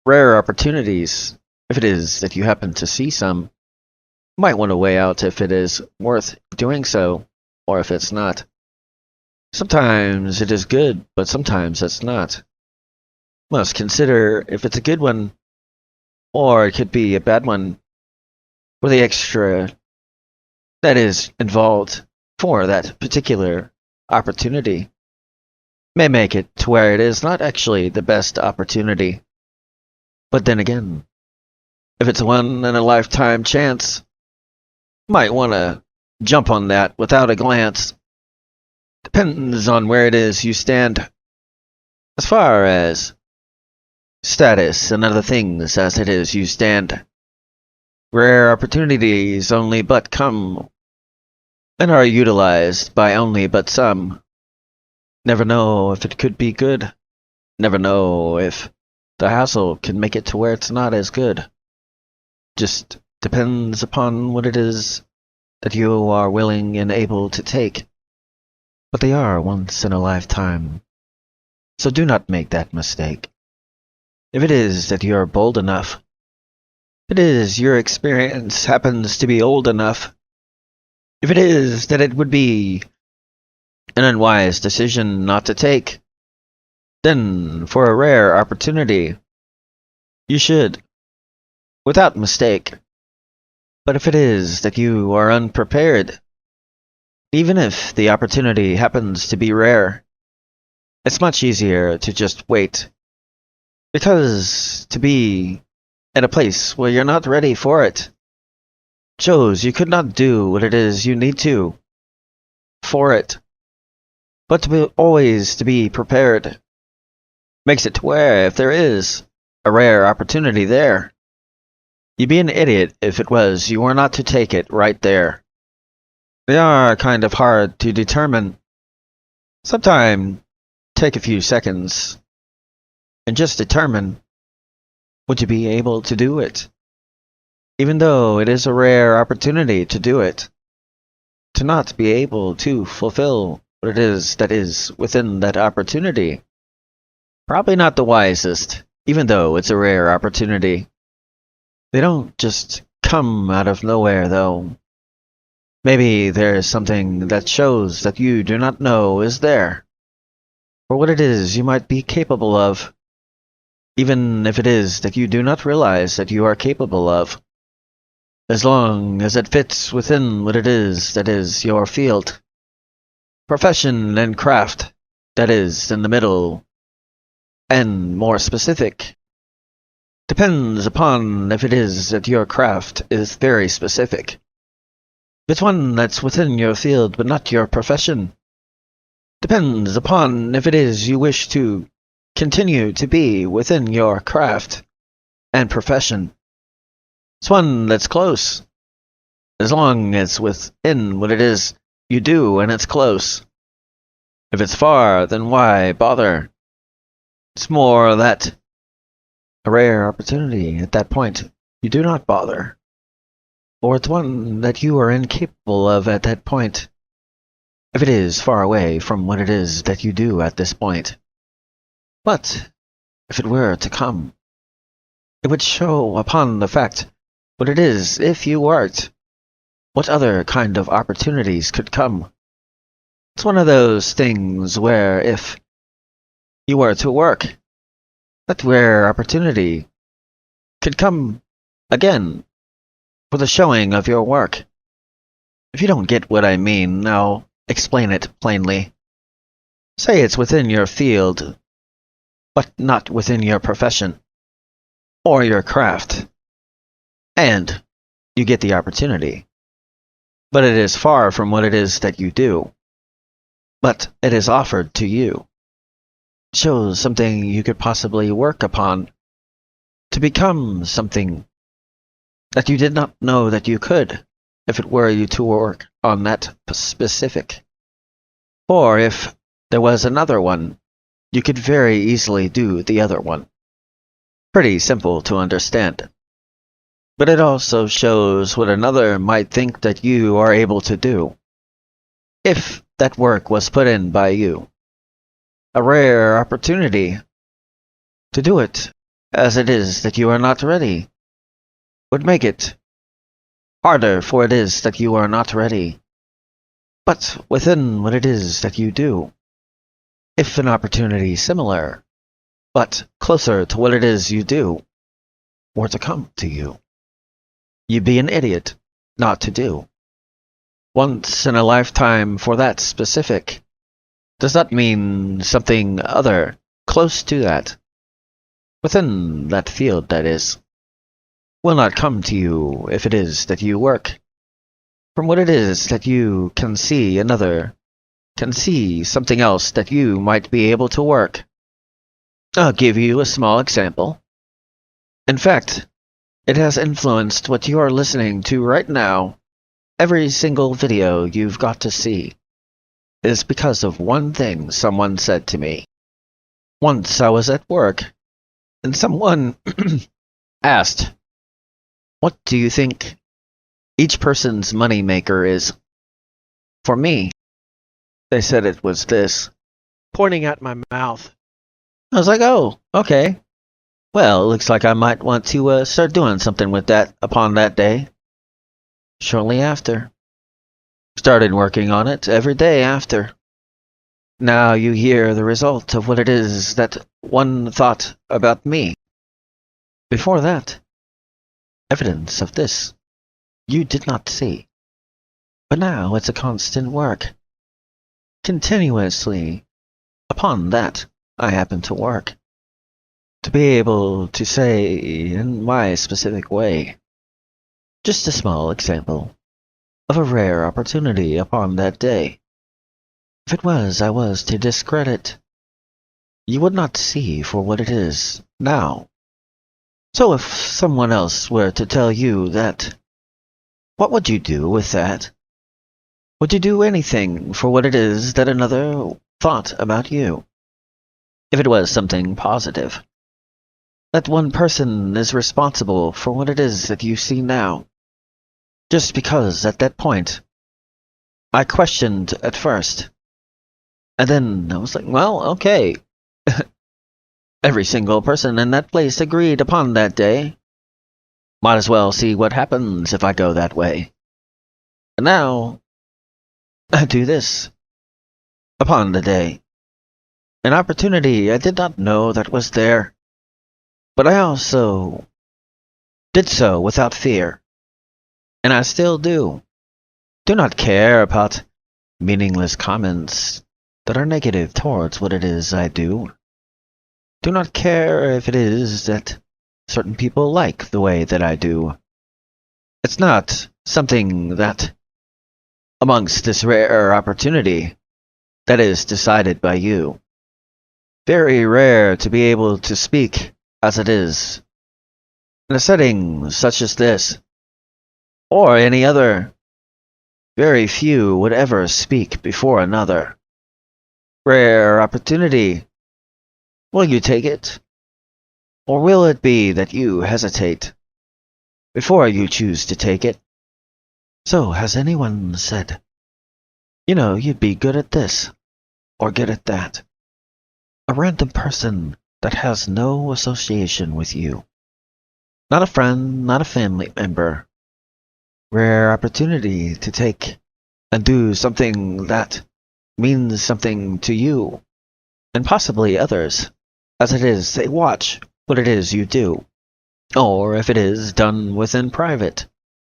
Rare opportunities, if it is that you happen to see some, you might want to weigh out if it is worth doing so, or if it's not. Sometimes it is good, but sometimes it's not. Must consider if it's a good one, or it could be a bad one, or the extra that is involved for that particular opportunity may make it to where it is not actually the best opportunity. But then again, if it's a one-in-a-lifetime chance, you might want to jump on that without a glance. Depends on where it is you stand. As far as status and other things as it is you stand, rare opportunities only but come and are utilized by only but some. Never know if it could be good. Never know if the hassle can make it to where it's not as good. Just depends upon what it is that you are willing and able to take. But they are once in a lifetime. So do not make that mistake. If it is that you are bold enough, if it is your experience happens to be old enough, if it is that it would be an unwise decision not to take, then for a rare opportunity, you should, without mistake. But if it is that you are unprepared, even if the opportunity happens to be rare, it's much easier to just wait. Because to be in a place where you're not ready for it shows you could not do what it is you need to for it. But always to be prepared makes it to where if there is a rare opportunity there, you'd be an idiot if it was you were not to take it right there. They are kind of hard to determine. Sometimes take a few seconds and just determine, would you be able to do it? Even though it is a rare opportunity to do it, to not be able to fulfill what it is that is within that opportunity. Probably not the wisest, even though it's a rare opportunity. They don't just come out of nowhere, though. Maybe there's something that shows that you do not know is there, or what it is you might be capable of, even if it is that you do not realize that you are capable of. As long as it fits within what it is that is your field, profession and craft, that is in the middle, and more specific. Depends upon if it is that your craft is very specific. If it's one that's within your field but not your profession. Depends upon if it is you wish to continue to be within your craft and profession. It's one that's close. As long as it's within what it is you do and it's close. If it's far, then why bother? It's more that a rare opportunity at that point, you do not bother. Or it's one that you are incapable of at that point. If it is far away from what it is that you do at this point. But if it were to come, it would show upon the fact what it is if you worked, what other kind of opportunities could come. It's one of those things where if you were to work, that rare opportunity could come again for the showing of your work. If you don't get what I mean, I'll explain it plainly. Say it's within your field, but not within your profession or your craft, and you get the opportunity. But it is far from what it is that you do, but it is offered to you. It shows something you could possibly work upon to become something that you did not know that you could if it were you to work on that specific. Or if there was another one, you could very easily do the other one. Pretty simple to understand. But it also shows what another might think that you are able to do, if that work was put in by you. A rare opportunity to do it as it is that you are not ready, would make it harder for it is that you are not ready. But within what it is that you do, if an opportunity similar, but closer to what it is you do, were to come to you, you'd be an idiot not to do. Once in a lifetime for that specific does not mean something other, close to that, within that field that is, will not come to you if it is that you work. From what it is that you can see another, can see something else that you might be able to work. I'll give you a small example. In fact, it has influenced what you are listening to right now. Every single video you've got to see is because of one thing someone said to me. Once I was at work, and someone asked, "What do you think each person's money maker is?" For me, they said it was this, pointing at my mouth. I was like, "Oh, okay. Well, it looks like I might want to start doing something with that upon that day." Shortly after, started working on it every day after. Now you hear the result of what it is that one thought about me. Before that, evidence of this you did not see. But now it's a constant work. Continuously, upon that, I happen to work. To be able to say in my specific way, just a small example of a rare opportunity upon that day. If it was I was to discredit, you would not see for what it is now. So if someone else were to tell you that, what would you do with that? Would you do anything for what it is that another thought about you? If it was something positive, that one person is responsible for what it is that you see now. Just because at that point, I questioned at first. And then I was like, well, okay. Every single person in that place agreed upon that day. Might as well see what happens if I go that way. And now, I do this. Upon the day. An opportunity I did not know that was there. But I also did so without fear. And I still do. Do not care about meaningless comments that are negative towards what it is I do. Do not care if it is that certain people like the way that I do. It's not something that, amongst this rare opportunity, that is decided by you. Very rare to be able to speak as it is. In a setting such as this, or any other, very few would ever speak before another. Rare opportunity. Will you take it? Or will it be that you hesitate before you choose to take it? So has anyone said, you know, you'd be good at this, or good at that? A random person that has no association with you. Not a friend, not a family member. Rare opportunity to take and do something that means something to you, and possibly others, as it is they watch what it is you do, or if it is done within private.